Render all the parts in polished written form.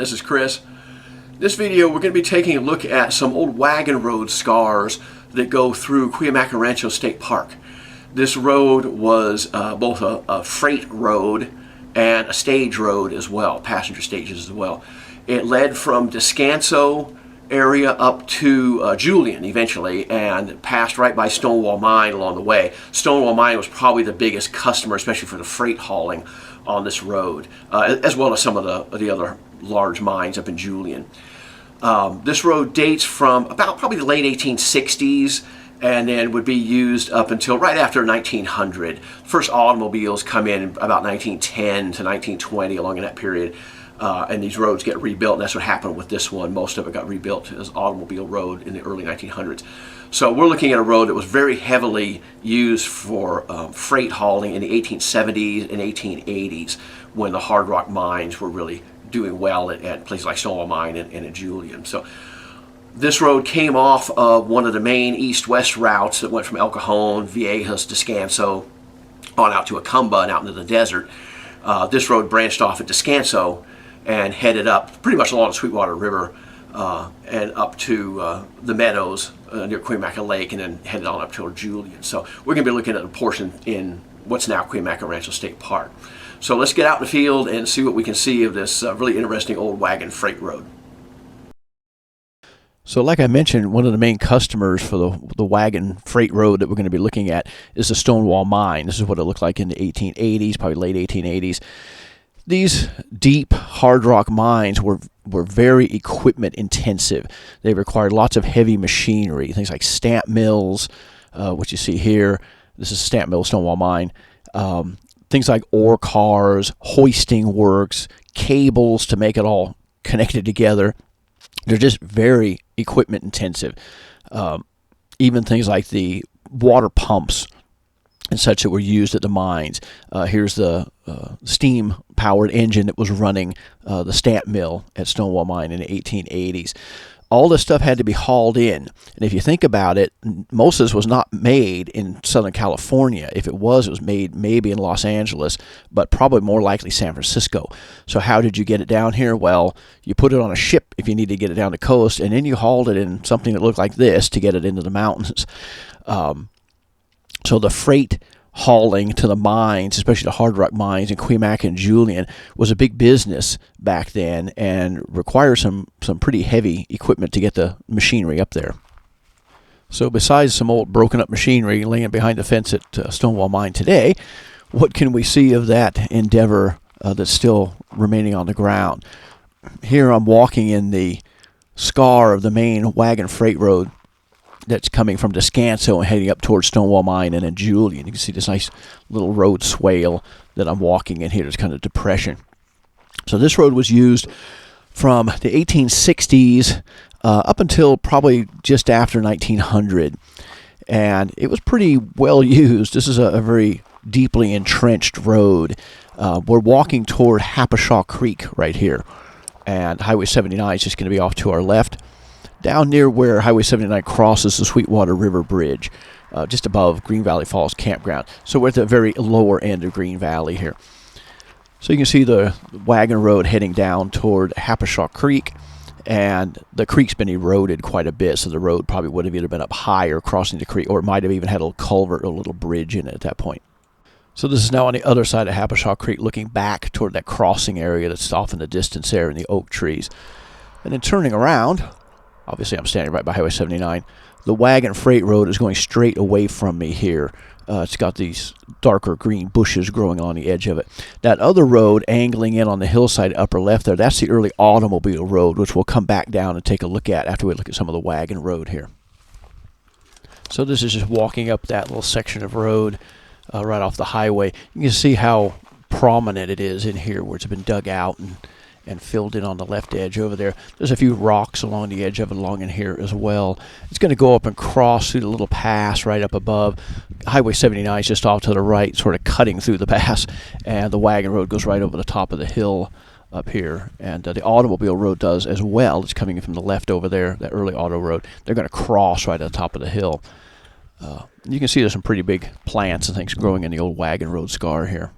this is Chris. This video we're going to be taking a look at some old wagon road scars that go through Cuyamaca Rancho State Park. This road was both a freight road and a stage road as well, passenger stages as well. It led from Descanso area up to Julian eventually, and passed right by Stonewall Mine along the way. Stonewall Mine was probably the biggest customer, especially for the freight hauling on this road, as well as some of the other large mines up in Julian. This road dates from about probably the late 1860s, and then would be used up until right after 1900. First automobiles come in about 1910 to 1920, along in that period. And these roads get rebuilt, and that's what happened with this one. Most of it got rebuilt as automobile road in the early 1900s. So we're looking at a road that was very heavily used for freight hauling in the 1870s and 1880s, when the hard rock mines were really doing well at places like Stonewall Mine and at Julian. So this road came off of one of the main east-west routes that went from El Cajon, Viejas, Descanso, on out to Acumba and out into the desert. This road branched off at Descanso and headed up pretty much along the Sweetwater River and up to the meadows near Cuyamaca Lake, and then headed on up toward Julian. So we're going to be looking at a portion in what's now Cuyamaca Rancho State Park. So let's get out in the field and see what we can see of this really interesting old wagon freight road. So like I mentioned, one of the main customers for the wagon freight road that we're going to be looking at is the Stonewall Mine. This is what it looked like in the 1880s, probably late 1880s. These deep hard rock mines were very equipment intensive. They required lots of heavy machinery, things like stamp mills, which you see here. This is a stamp mill, Stonewall Mine. Things like ore cars, hoisting works, cables to make it all connected together. They're just very equipment intensive. Even things like the water pumps and such that were used at the mines. Here's the steam-powered engine that was running the stamp mill at Stonewall Mine in the 1880s. All this stuff had to be hauled in. And if you think about it, most of this was not made in Southern California. If it was made maybe in Los Angeles, but probably more likely San Francisco. So how did you get it down here? Well, you put it on a ship if you need to get it down the coast, and then you hauled it in something that looked like this to get it into the mountains. So the freight hauling to the mines, especially the hard rock mines in Cuyamaca and Julian, was a big business back then and required some pretty heavy equipment to get the machinery up there. So besides some old broken up machinery laying behind the fence at Stonewall Mine today, what can we see of that endeavor that's still remaining on the ground? Here I'm walking in the scar of the main wagon freight road that's coming from Descanso and heading up towards Stonewall Mine and then Julian. You can see this nice little road swale that I'm walking in here. There's kind of depression. So this road was used from the 1860s up until probably just after 1900. And it was pretty well used. This is a very deeply entrenched road. We're walking toward Hapashaw Creek right here. And Highway 79 is just going to be off to our left, down near where Highway 79 crosses the Sweetwater River Bridge, just above Green Valley Falls Campground. So we're at the very lower end of Green Valley here. So you can see the wagon road heading down toward Hapashaw Creek, and the creek's been eroded quite a bit, so the road probably would have either been up higher crossing the creek, or it might have even had a little culvert or a little bridge in it at that point. So this is now on the other side of Hapashaw Creek, looking back toward that crossing area that's off in the distance there in the oak trees. And then turning around, obviously I'm standing right by Highway 79, the wagon freight road is going straight away from me here. It's got these darker green bushes growing along the edge of it. That other road angling in on the hillside upper left there, that's the early automobile road, which we'll come back down and take a look at after we look at some of the wagon road here. So this is just walking up that little section of road right off the highway. You can see how prominent it is in here, where it's been dug out and filled in on the left edge over there. There's a few rocks along the edge of it along in here as well. It's going to go up and cross through the little pass right up above. Highway 79 is just off to the right, sort of cutting through the pass, and the wagon road goes right over the top of the hill up here. And the automobile road does as well. It's coming in from the left over there, that early auto road. They're going to cross right at the top of the hill. You can see there's some pretty big plants and things growing in the old wagon road scar here.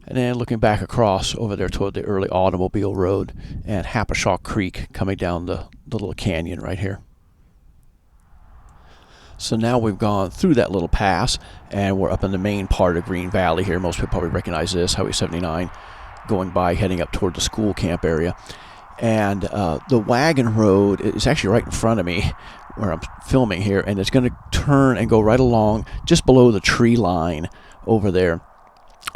And then looking back across over there toward the early automobile road and Happershaw Creek coming down the little canyon right here. So now we've gone through that little pass and we're up in the main part of Green Valley here. Most people probably recognize this, Highway 79, going by heading up toward the school camp area. And the Wagon Road is actually right in front of me where I'm filming here, and it's going to turn and go right along just below the tree line over there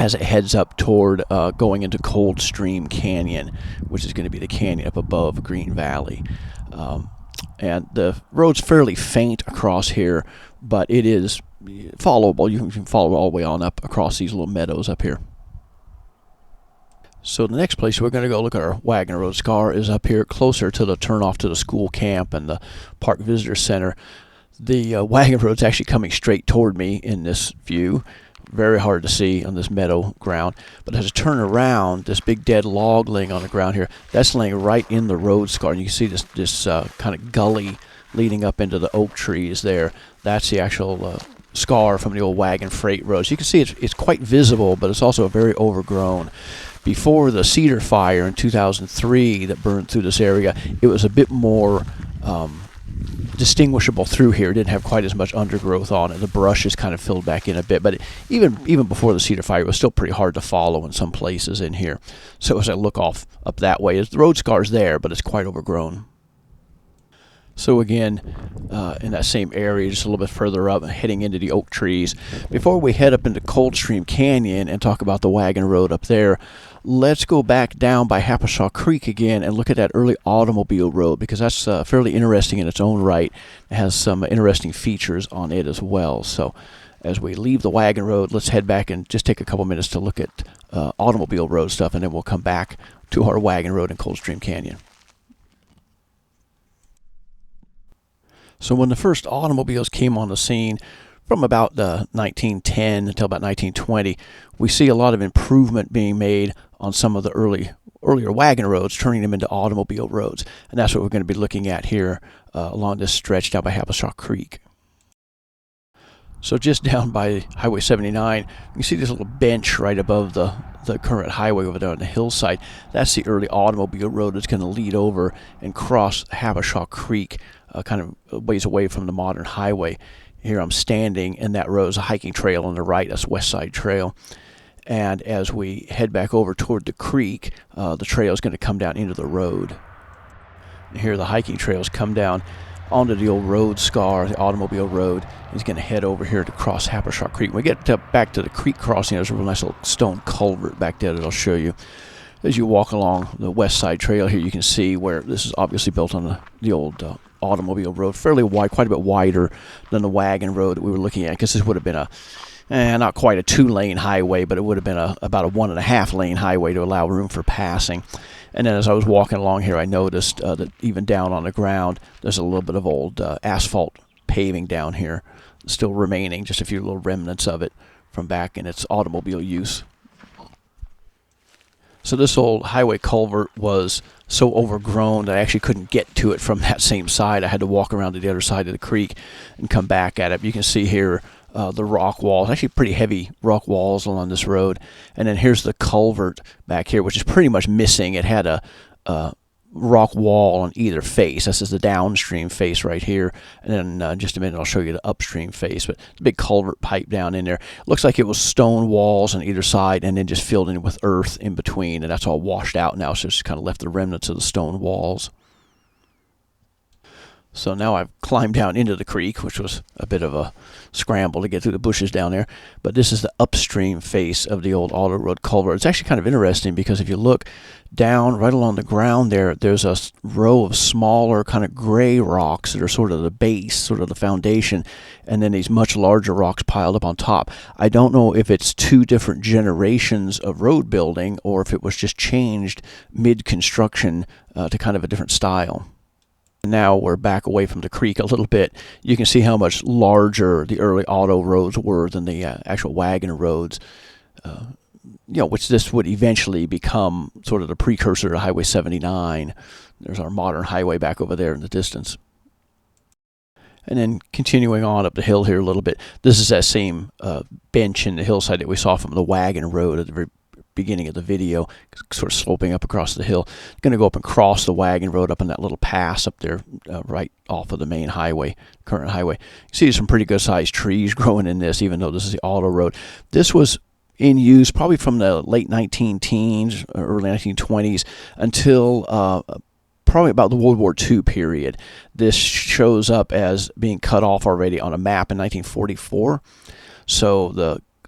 as it heads up toward going into Coldstream Canyon, which is going to be the canyon up above Green Valley. And the road's fairly faint across here, but it is followable. You can follow all the way on up across these little meadows up here. So the next place we're going to go look at our Wagon Road scar is up here closer to the turnoff to the school camp and the Park Visitor Center. The Wagon Road's actually coming straight toward me in this view. Very hard to see on this meadow ground. But as I turn around, this big dead log laying on the ground here, that's laying right in the road scar. And you can see this kind of gully leading up into the oak trees there. That's the actual scar from the old wagon freight road. So you can see it's quite visible, but it's also very overgrown. Before the cedar fire in 2003 that burned through this area, it was a bit more distinguishable through here. It didn't have quite as much undergrowth on it. The brush is kind of filled back in a bit, but even before the cedar fire, it was still pretty hard to follow in some places in here. So as I look up that way, the road scar's there, but it's quite overgrown. So again, in that same area, just a little bit further up, heading into the oak trees. Before we head up into Coldstream Canyon and talk about the Wagon Road up there, let's go back down by Happershaw Creek again and look at that early automobile road, because that's fairly interesting in its own right. It has some interesting features on it as well. So as we leave the Wagon Road, let's head back and just take a couple minutes to look at automobile road stuff, and then we'll come back to our Wagon Road in Coldstream Canyon. So when the first automobiles came on the scene, from about 1910 until about 1920, we see a lot of improvement being made on some of the earlier wagon roads, turning them into automobile roads. And that's what we're going to be looking at here along this stretch down by Happershaw Creek. So just down by Highway 79, you can see this little bench right above the current highway over there on the hillside. That's the early automobile road that's going to lead over and cross Happershaw Creek, kind of ways away from the modern highway. Here I'm standing, and that road is a hiking trail on the right. That's West Side Trail. And as we head back over toward the creek, the trail is going to come down into the road. And here the hiking trails come down onto the old road scar, the automobile road. He's going to head over here to cross Happershaw Creek. When we get back to the creek crossing, there's a real nice little stone culvert back there that I'll show you. As you walk along the West Side Trail here, you can see where this is obviously built on the old automobile road, fairly wide, quite a bit wider than the wagon road that we were looking at, because this would have been not quite a 2-lane highway, but it would have been about a 1.5-lane highway to allow room for passing. And then as I was walking along here, I noticed that even down on the ground, there's a little bit of old asphalt paving down here, still remaining, just a few little remnants of it from back in its automobile use. So this old highway culvert was so overgrown that I actually couldn't get to it from that same side. I had to walk around to the other side of the creek and come back at it. You can see here the rock walls, actually pretty heavy rock walls along this road. And then here's the culvert back here, which is pretty much missing. It had a rock wall on either face. This is the downstream face right here. And then in just a minute, I'll show you the upstream face. But the big culvert pipe down in there. Looks like it was stone walls on either side and then just filled in with earth in between. And that's all washed out now, so it's kind of left the remnants of the stone walls. So now I've climbed down into the creek, which was a bit of a scramble to get through the bushes down there. But this is the upstream face of the old auto road culvert. It's actually kind of interesting because if you look down right along the ground there's a row of smaller kind of gray rocks that are sort of the base, sort of the foundation, and then these much larger rocks piled up on top. I don't know if it's two different generations of road building or if it was just changed mid-construction to kind of a different style. Now we're back away from the creek a little bit. You can see how much larger the early auto roads were than the actual wagon roads, which this would eventually become sort of the precursor to Highway 79. There's our modern highway back over there in the distance. And then continuing on up the hill here a little bit, this is that same bench in the hillside that we saw from the wagon road at the very beginning of the video, sort of sloping up across the hill. Going to go up and cross the wagon road up in that little pass up there, right off of the main highway, current highway. You see some pretty good sized trees growing in this, even though this is the auto road. This was in use probably from the late 19-teens, early 1920s until probably about the World War II period. This shows up as being cut off already on a map in 1944. So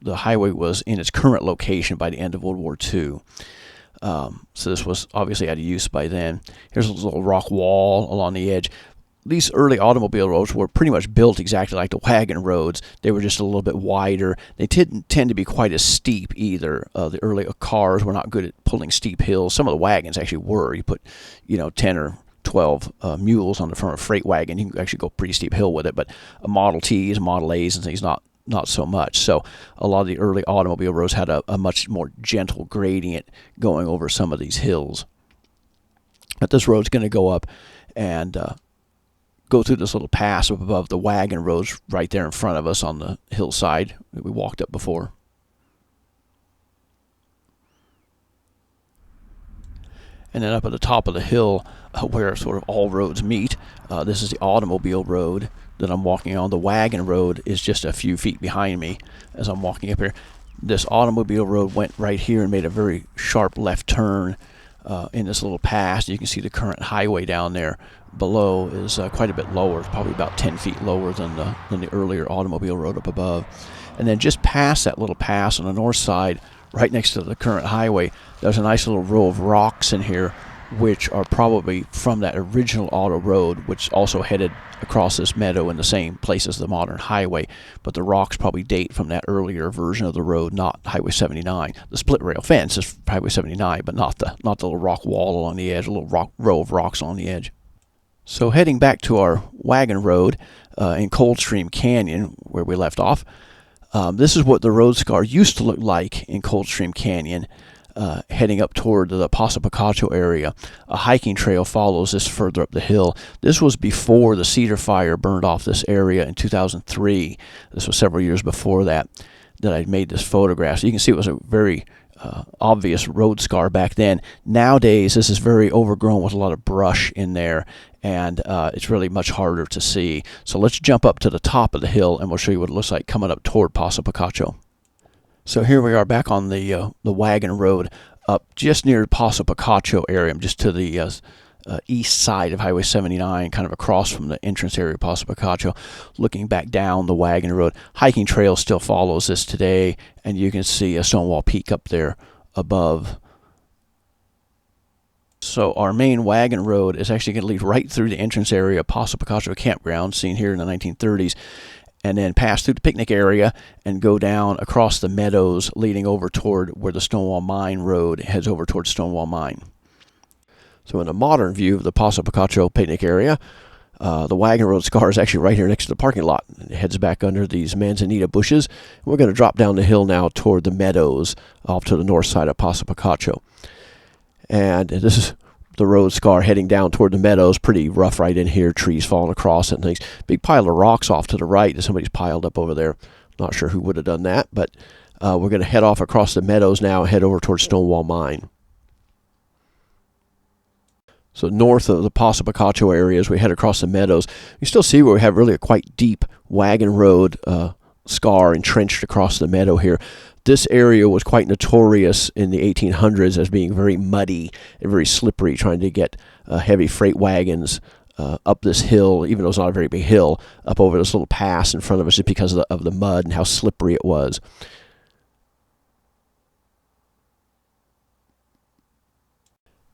the highway was in its current location by the end of World War II. So this was obviously out of use by then. Here's a little rock wall along the edge. These early automobile roads were pretty much built exactly like the wagon roads. They were just a little bit wider. They didn't tend to be quite as steep either. The early cars were not good at pulling steep hills. Some of the wagons actually were. You put, 10 or 12 mules on the front of a freight wagon, you can actually go a pretty steep hill with it. But Model Ts, Model As, and things not so much. So a lot of the early automobile roads had a much more gentle gradient going over some of these hills. But this road's going to go up and go through this little pass up above the wagon roads right there in front of us on the hillside that we walked up before. And then up at the top of the hill where sort of all roads meet, this is the automobile road that I'm walking on. The wagon road is just a few feet behind me as I'm walking up here. This automobile road went right here and made a very sharp left turn in this little pass. You can see the current highway down there below is quite a bit lower, probably about 10 feet lower than the earlier automobile road up above. And then just past that little pass on the north side, right next to the current highway, there's a nice little row of rocks in here, which are probably from that original auto road, which also headed across this meadow in the same place as the modern highway. But the rocks probably date from that earlier version of the road, not Highway 79. The split rail fence is Highway 79, but not the little rock wall along the edge, a little row of rocks along the edge. So heading back to our wagon road in Coldstream Canyon, where we left off, this is what the road scar used to look like in Coldstream Canyon, heading up toward the Paso Picacho area. A hiking trail follows this further up the hill. This was before the cedar fire burned off this area in 2003. This was several years before that I made this photograph. So you can see it was a very obvious road scar back then. Nowadays, this is very overgrown with a lot of brush in there, and it's really much harder to see. So let's jump up to the top of the hill, and we'll show you what it looks like coming up toward Paso Picacho. So here we are back on the wagon road up just near the Paso Picacho area. I'm just to the east side of Highway 79, kind of across from the entrance area of Paso Picacho, looking back down the wagon road. Hiking trail still follows this today, and you can see a Stonewall Peak up there above. So our main wagon road is actually going to lead right through the entrance area of Paso Picacho Campground, seen here in the 1930s, and then pass through the picnic area and go down across the meadows leading over toward where the Stonewall Mine Road heads over towards Stonewall Mine. So in a modern view of the Paso Picacho picnic area, the wagon road scar is actually right here next to the parking lot. It heads back under these manzanita bushes. We're going to drop down the hill now toward the meadows off to the north side of Paso Picacho. And this is the road scar heading down toward the meadows. Pretty rough right in here, trees falling across and things. Big pile of rocks off to the right that somebody's piled up over there. Not sure who would have done that, but we're going to head off across the meadows now and head over towards Stonewall Mine. So north of the Paso Picacho area, as we head across the meadows, you still see where we have really a quite deep wagon road scar entrenched across the meadow here. This area was quite notorious in the 1800s as being very muddy and very slippery, trying to get heavy freight wagons up this hill, even though it's not a very big hill, up over this little pass in front of us just because of the mud and how slippery it was.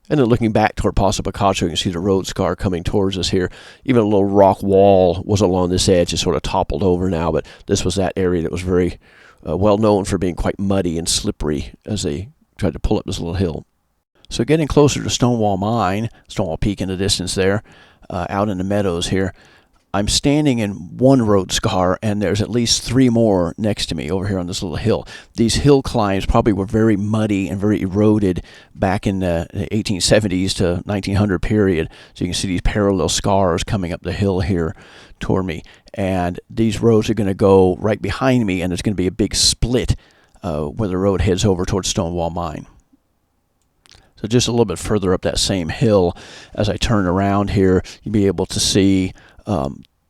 And then looking back toward Paso Picacho, you can see the road scar coming towards us here. Even a little rock wall was along this edge. It's sort of toppled over now, but this was that area that was very well known for being quite muddy and slippery as they tried to pull up this little hill. So getting closer to Stonewall Mine, Stonewall Peak in the distance there, out in the meadows here, I'm standing in one road scar, and there's at least three more next to me over here on this little hill. These hill climbs probably were very muddy and very eroded back in the 1870s to 1900 period. So you can see these parallel scars coming up the hill here toward me. And these roads are going to go right behind me, and there's going to be a big split where the road heads over towards Stonewall Mine. So just a little bit further up that same hill, as I turn around here, you'll be able to see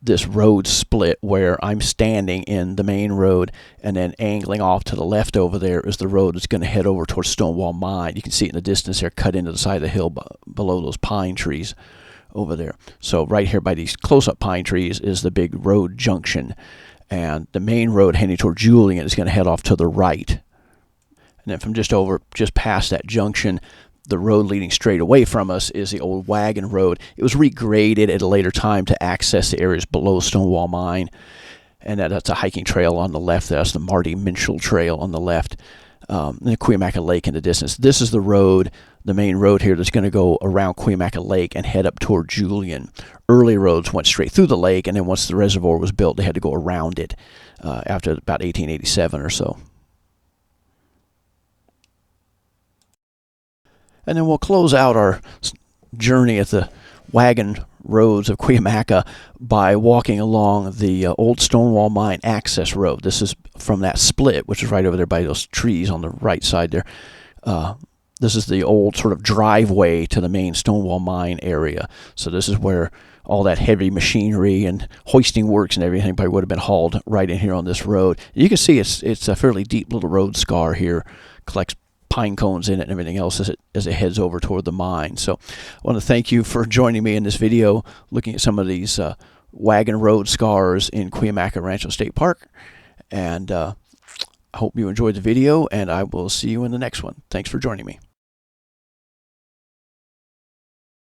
this road split where I'm standing in the main road, and then angling off to the left over there is the road that's going to head over towards Stonewall Mine. You can see it in the distance there, cut into the side of the hill below those pine trees over there. So right here by these close-up pine trees is the big road junction, and the main road heading toward Julian is going to head off to the right. And then from just past that junction, the road leading straight away from us is the old Wagon Road. It was regraded at a later time to access the areas below Stonewall Mine. And that's a hiking trail on the left. That's the Marty Minchell Trail on the left. And the Cuyamaca Lake in the distance. This is the road, the main road here, that's going to go around Cuyamaca Lake and head up toward Julian. Early roads went straight through the lake, and then once the reservoir was built, they had to go around it after about 1887 or so. And then we'll close out our journey at the wagon roads of Cuyamaca by walking along the old Stonewall Mine access road. This is from that split, which is right over there by those trees on the right side there. This is the old sort of driveway to the main Stonewall Mine area. So this is where all that heavy machinery and hoisting works and everything probably would have been hauled right in here on this road. You can see it's a fairly deep little road scar here, collects pine cones in it and everything else as it heads over toward the mine. So I want to thank you for joining me in this video, looking at some of these wagon road scars in Cuyamaca Rancho State Park. And I hope you enjoyed the video, and I will see you in the next one. Thanks for joining me.